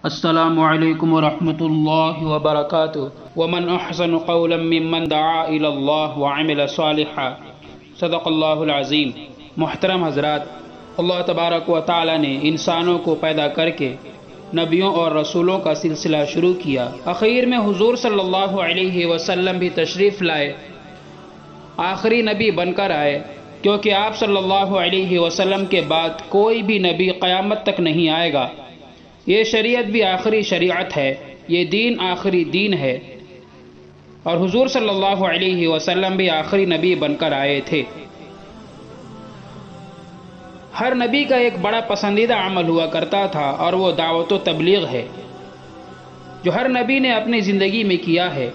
السلام علیکم ورحمۃ اللہ وبرکاتہ ومن احسن قولا ممن دعا الی اللہ وعمل صالحا صدق اللہ العظیم۔ محترم حضرات، اللہ تبارک و تعالی نے انسانوں کو پیدا کر کے نبیوں اور رسولوں کا سلسلہ شروع کیا۔ اخیر میں حضور صلی اللہ علیہ وسلم بھی تشریف لائے، آخری نبی بن کر آئے، کیونکہ آپ صلی اللہ علیہ وسلم کے بعد کوئی بھی نبی قیامت تک نہیں آئے گا۔ یہ شریعت بھی آخری شریعت ہے، یہ دین آخری دین ہے، اور حضور صلی اللہ علیہ وسلم بھی آخری نبی بن کر آئے تھے۔ ہر نبی کا ایک بڑا پسندیدہ عمل ہوا کرتا تھا، اور وہ دعوت و تبلیغ ہے، جو ہر نبی نے اپنی زندگی میں کیا ہے۔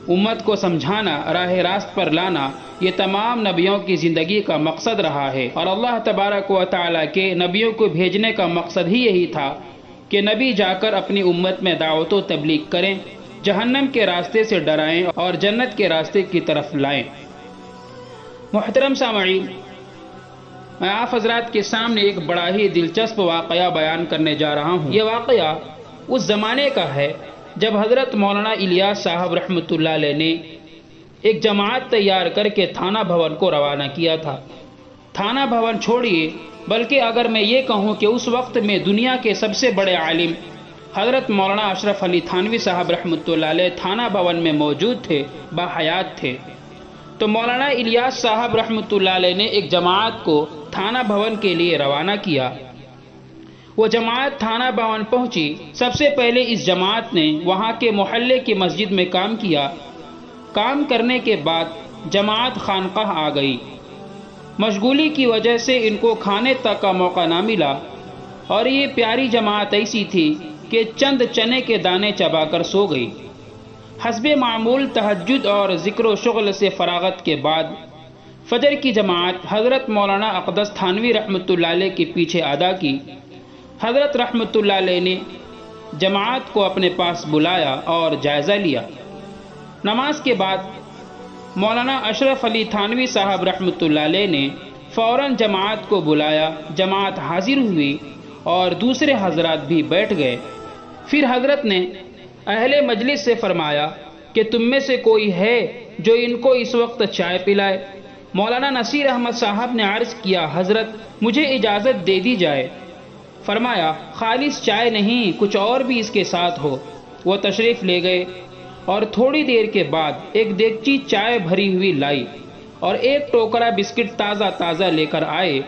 امت کو سمجھانا، راہ راست پر لانا، یہ تمام نبیوں کی زندگی کا مقصد رہا ہے، اور اللہ تبارک و تعالیٰ کے نبیوں کو بھیجنے کا مقصد ہی یہی تھا کہ نبی جا کر اپنی امت میں دعوت و تبلیغ کریں، جہنم کے راستے سے ڈرائیں اور جنت کے راستے کی طرف لائیں۔ محترم سامعین، میں آپ حضرات کے سامنے ایک بڑا ہی دلچسپ واقعہ بیان کرنے جا رہا ہوں۔ یہ واقعہ اس زمانے کا ہے جب حضرت مولانا الیاس صاحب رحمۃ اللہ علیہ نے ایک جماعت تیار کر کے تھانہ بھون کو روانہ کیا تھا۔ تھانہ بھون چھوڑیے، بلکہ اگر میں یہ کہوں کہ اس وقت میں دنیا کے سب سے بڑے عالم حضرت مولانا اشرف علی تھانوی صاحب رحمۃ اللہ علیہ تھانہ بھون میں موجود تھے، باحیات تھے، تو مولانا الیاس صاحب رحمۃ اللہ علیہ نے ایک جماعت کو تھانہ بھون کے لیے روانہ کیا۔ وہ جماعت تھانہ بھون پہنچی۔ سب سے پہلے اس جماعت نے وہاں کے محلے کی مسجد میں کام کیا۔ کام کرنے کے بعد جماعت خانقاہ آ گئی۔ مشغولی کی وجہ سے ان کو کھانے تک کا موقع نہ ملا، اور یہ پیاری جماعت ایسی تھی کہ چند چنے کے دانے چبا کر سو گئی۔ حسب معمول تہجد اور ذکر و شغل سے فراغت کے بعد فجر کی جماعت حضرت مولانا اقدس تھانوی رحمۃ اللہ علیہ کے پیچھے ادا کی۔ حضرت رحمۃ اللہ علیہ نے جماعت کو اپنے پاس بلایا اور جائزہ لیا۔ نماز کے بعد مولانا اشرف علی تھانوی صاحب رحمۃ اللہ علیہ نے فوراً جماعت کو بلایا۔ جماعت حاضر ہوئی اور دوسرے حضرات بھی بیٹھ گئے۔ پھر حضرت نے اہل مجلس سے فرمایا کہ تم میں سے کوئی ہے جو ان کو اس وقت چائے پلائے؟ مولانا نصیر احمد صاحب نے عرض کیا، حضرت مجھے اجازت دے دی جائے۔ فرمایا، خالص چائے نہیں، کچھ اور بھی اس کے ساتھ ہو۔ وہ تشریف لے گئے اور تھوڑی دیر کے بعد ایک دیگچی چائے بھری ہوئی لائی، اور ایک ٹوکرا بسکٹ تازہ تازہ لے کر آئے،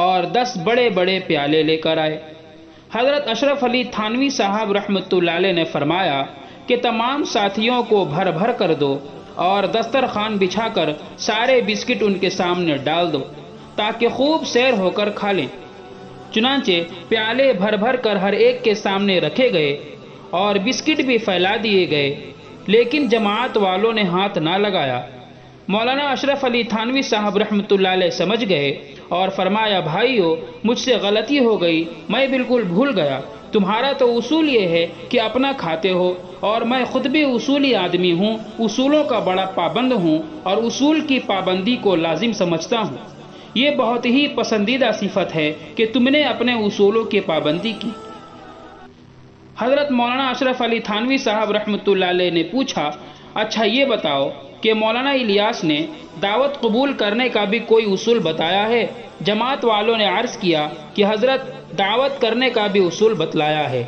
اور 10 بڑے بڑے پیالے لے کر آئے۔ حضرت اشرف علی تھانوی صاحب رحمۃ اللہ علیہ نے فرمایا کہ تمام ساتھیوں کو بھر بھر کر دو، اور دسترخوان بچھا کر سارے بسکٹ ان کے سامنے ڈال دو تاکہ خوب سیر ہو کر کھا لیں۔ چنانچہ پیالے بھر بھر کر ہر ایک کے سامنے رکھے گئے اور بسکٹ بھی پھیلا دیے گئے، لیکن جماعت والوں نے ہاتھ نہ لگایا۔ مولانا اشرف علی تھانوی صاحب رحمۃ اللہ علیہ سمجھ گئے اور فرمایا، بھائیو مجھ سے غلطی ہو گئی، میں بالکل بھول گیا۔ تمہارا تو اصول یہ ہے کہ اپنا کھاتے ہو، اور میں خود بھی اصولی آدمی ہوں، اصولوں کا بڑا پابند ہوں، اور اصول کی پابندی کو لازم سمجھتا ہوں۔ یہ بہت ہی پسندیدہ صفت ہے کہ تم نے اپنے اصولوں کی پابندی کی۔ حضرت مولانا اشرف علی تھانوی صاحب رحمۃ اللہ علیہ نے پوچھا، اچھا یہ بتاؤ کہ مولانا الیاس نے دعوت قبول کرنے کا بھی کوئی اصول بتایا ہے؟ جماعت والوں نے عرض کیا کہ حضرت دعوت کرنے کا بھی اصول بتلایا ہے۔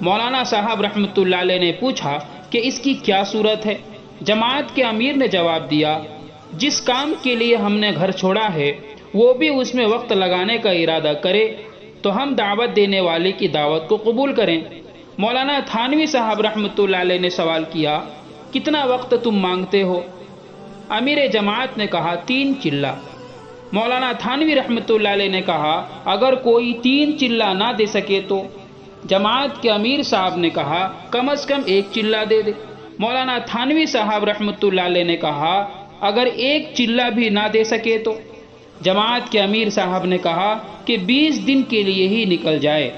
مولانا صاحب رحمۃ اللہ علیہ نے پوچھا کہ اس کی کیا صورت ہے؟ جماعت کے امیر نے جواب دیا، جس کام کے لیے ہم نے گھر چھوڑا ہے وہ بھی اس میں وقت لگانے کا ارادہ کرے تو ہم دعوت دینے والے کی دعوت کو قبول کریں۔ مولانا تھانوی صاحب رحمۃ اللہ علیہ نے سوال کیا، کتنا وقت تم مانگتے ہو؟ امیر جماعت نے کہا، 3 چلہ۔ مولانا تھانوی رحمۃ اللہ علیہ نے کہا، اگر کوئی 3 چلہ نہ دے سکے تو؟ جماعت کے امیر صاحب نے کہا، کم از کم 1 چلہ دے دے۔ مولانا تھانوی صاحب رحمۃ اللہ علیہ نے کہا، اگر 1 چلہ بھی نہ دے سکے تو؟ جماعت کے امیر صاحب نے کہا کہ 20 دن کے لیے ہی نکل جائے۔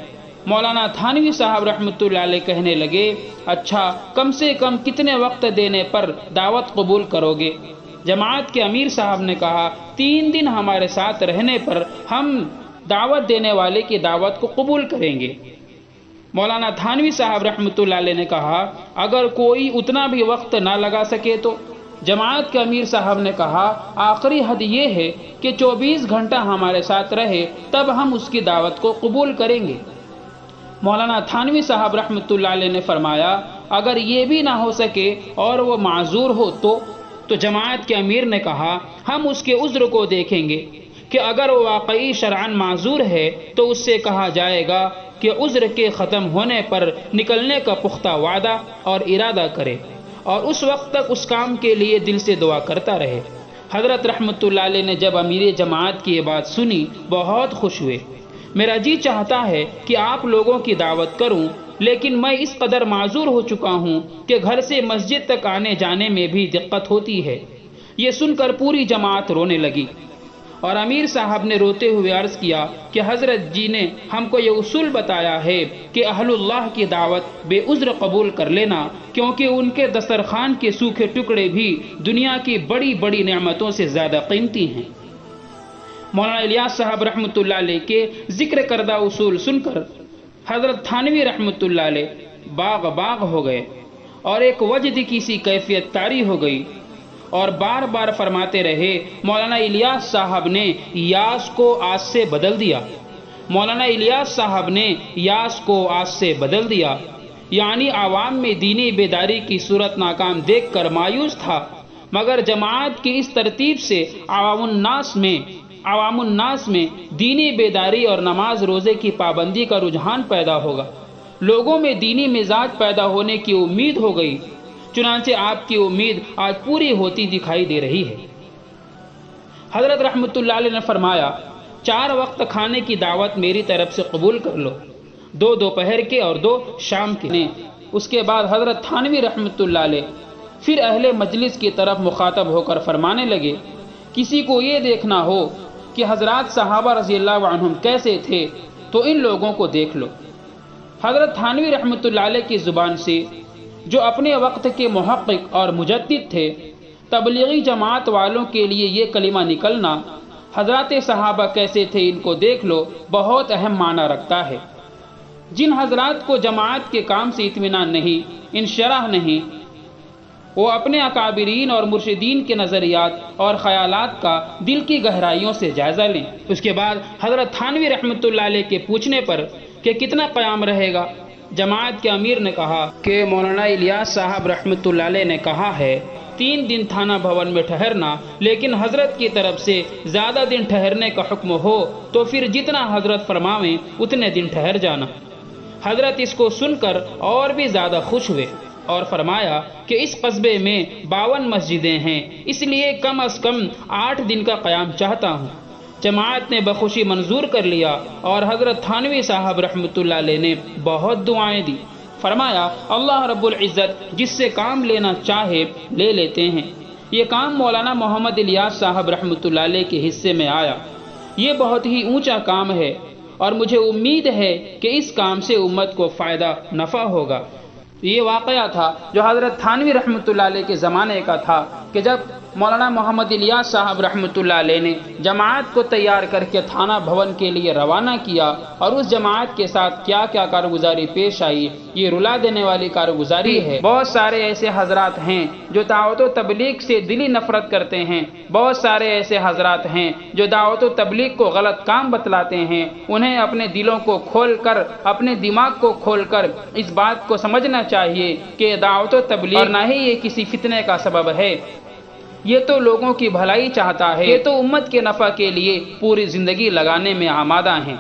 مولانا تھانوی صاحب رحمۃ اللہ علیہ کہنے لگے، اچھا کم سے کم کتنے وقت دینے پر دعوت قبول کرو گے؟ جماعت کے امیر صاحب نے کہا، 3 دن ہمارے ساتھ رہنے پر ہم دعوت دینے والے کی دعوت کو قبول کریں گے۔ مولانا تھانوی صاحب رحمۃ اللہ علیہ نے کہا اگر کوئی اتنا بھی وقت نہ لگا سکے تو؟ جماعت کے امیر صاحب نے کہا آخری حد یہ ہے کہ 24 گھنٹہ ہمارے ساتھ رہے تب ہم اس کی دعوت کو قبول کریں گے۔ مولانا تھانوی صاحب رحمۃ اللہ علیہ نے فرمایا اگر یہ بھی نہ ہو سکے اور وہ معذور ہو تو جماعت کے امیر نے کہا ہم اس کے عذر کو دیکھیں گے کہ اگر وہ واقعی شرعاً معذور ہے تو اس سے کہا جائے گا کہ عذر کے ختم ہونے پر نکلنے کا پختہ وعدہ اور ارادہ کرے اور اس وقت تک اس کام کے لیے دل سے دعا کرتا رہے۔ حضرت رحمۃ اللہ علیہ نے جب امیر جماعت کی یہ بات سنی بہت خوش ہوئے۔ میرا جی چاہتا ہے کہ آپ لوگوں کی دعوت کروں، لیکن میں اس قدر معذور ہو چکا ہوں کہ گھر سے مسجد تک آنے جانے میں بھی دقت ہوتی ہے۔ یہ سن کر پوری جماعت رونے لگی اور امیر صاحب نے روتے ہوئے عرض کیا کہ حضرت جی نے ہم کو یہ اصول بتایا ہے کہ اہل اللہ کی دعوت بے عذر قبول کر لینا، کیونکہ ان کے دسترخوان کے سوکھے ٹکڑے بھی دنیا کی بڑی بڑی نعمتوں سے زیادہ قیمتی ہیں۔ مولانا الیاس صاحب رحمۃ اللہ علیہ کے ذکر کردہ اصول سن کر حضرت تھانوی رحمۃ اللہ علیہ باغ ہو گئے اور ایک وجد کی سی کیفیت طاری ہو گئی اور بار بار فرماتے رہے مولانا الیاس صاحب نے یاس کو آس سے بدل دیا، مولانا الیاس صاحب نے یاس کو آس سے بدل دیا، یعنی عوام میں دینی بیداری کی صورت ناکام دیکھ کر مایوس تھا، مگر جماعت کی اس ترتیب سے عوام الناس میں دینی بیداری اور نماز روزے کی پابندی کا رجحان پیدا ہوگا، لوگوں میں دینی مزاج پیدا ہونے کی امید ہو گئی۔ چنانچہ آپ کی امید آج پوری ہوتی دکھائی دے رہی ہے۔ حضرت رحمۃ اللہ علیہ نے فرمایا 4 وقت کھانے کی دعوت میری طرف سے قبول کر لو، 2 دوپہر کے اور 2 شام کے۔ اس کے بعد حضرت تھانوی رحمۃ اللہ علیہ پھر اہل مجلس کی طرف مخاطب ہو کر فرمانے لگے کسی کو یہ دیکھنا ہو کہ حضرات صحابہ رضی اللہ عنہم کیسے تھے تو ان لوگوں کو دیکھ لو۔ حضرت تھانوی رحمۃ اللہ علیہ کی زبان سے جو اپنے وقت کے محقق اور مجدد تھے، تبلیغی جماعت والوں کے لیے یہ کلمہ نکلنا حضرات صحابہ کیسے تھے ان کو دیکھ لو بہت اہم معنی رکھتا ہے۔ جن حضرات کو جماعت کے کام سے اطمینان نہیں، انشراح نہیں، وہ اپنے اکابرین اور مرشدین کے نظریات اور خیالات کا دل کی گہرائیوں سے جائزہ لیں۔ اس کے بعد حضرت تھانوی رحمۃ اللہ علیہ کے پوچھنے پر کہ کتنا قیام رہے گا، جماعت کے امیر نے کہا کہ مولانا الیاس صاحب رحمۃ اللہ علیہ نے کہا ہے 3 دن تھانہ بھون میں ٹھہرنا، لیکن حضرت کی طرف سے زیادہ دن ٹھہرنے کا حکم ہو تو پھر جتنا حضرت فرماویں اتنے دن ٹھہر جانا۔ حضرت اس کو سن کر اور بھی زیادہ خوش ہوئے اور فرمایا کہ اس قصبے میں 52 مسجدیں ہیں، اس لیے کم از کم 8 دن کا قیام چاہتا ہوں۔ جماعت نے بخوشی منظور کر لیا اور حضرت تھانوی صاحب رحمۃ اللہ علیہ نے بہت دعائیں دی۔ فرمایا اللہ رب العزت جس سے کام لینا چاہے لے لیتے ہیں۔ یہ کام مولانا محمد الیاس صاحب رحمۃ اللہ علیہ کے حصے میں آیا۔ یہ بہت ہی اونچا کام ہے اور مجھے امید ہے کہ اس کام سے امت کو فائدہ نفع ہوگا۔ یہ واقعہ تھا جو حضرت تھانوی رحمۃ اللہ علیہ کے زمانے کا تھا کہ جب مولانا محمد الیاس صاحب رحمۃ اللہ علیہ نے جماعت کو تیار کر کے تھانہ بھون کے لیے روانہ کیا اور اس جماعت کے ساتھ کیا کیا کارگزاری پیش آئی، یہ رلا دینے والی کارگزاری ہے۔ بہت سارے ایسے حضرات ہیں جو دعوت و تبلیغ سے دلی نفرت کرتے ہیں، بہت سارے ایسے حضرات ہیں جو دعوت و تبلیغ کو غلط کام بتلاتے ہیں۔ انہیں اپنے دلوں کو کھول کر، اپنے دماغ کو کھول کر اس بات کو سمجھنا چاہیے کہ دعوت و تبلیغ اور نہ ہی یہ کسی فتنے کا سبب ہے، یہ تو لوگوں کی بھلائی چاہتا ہے، یہ تو امت کے نفع کے لیے پوری زندگی لگانے میں آمادہ ہیں۔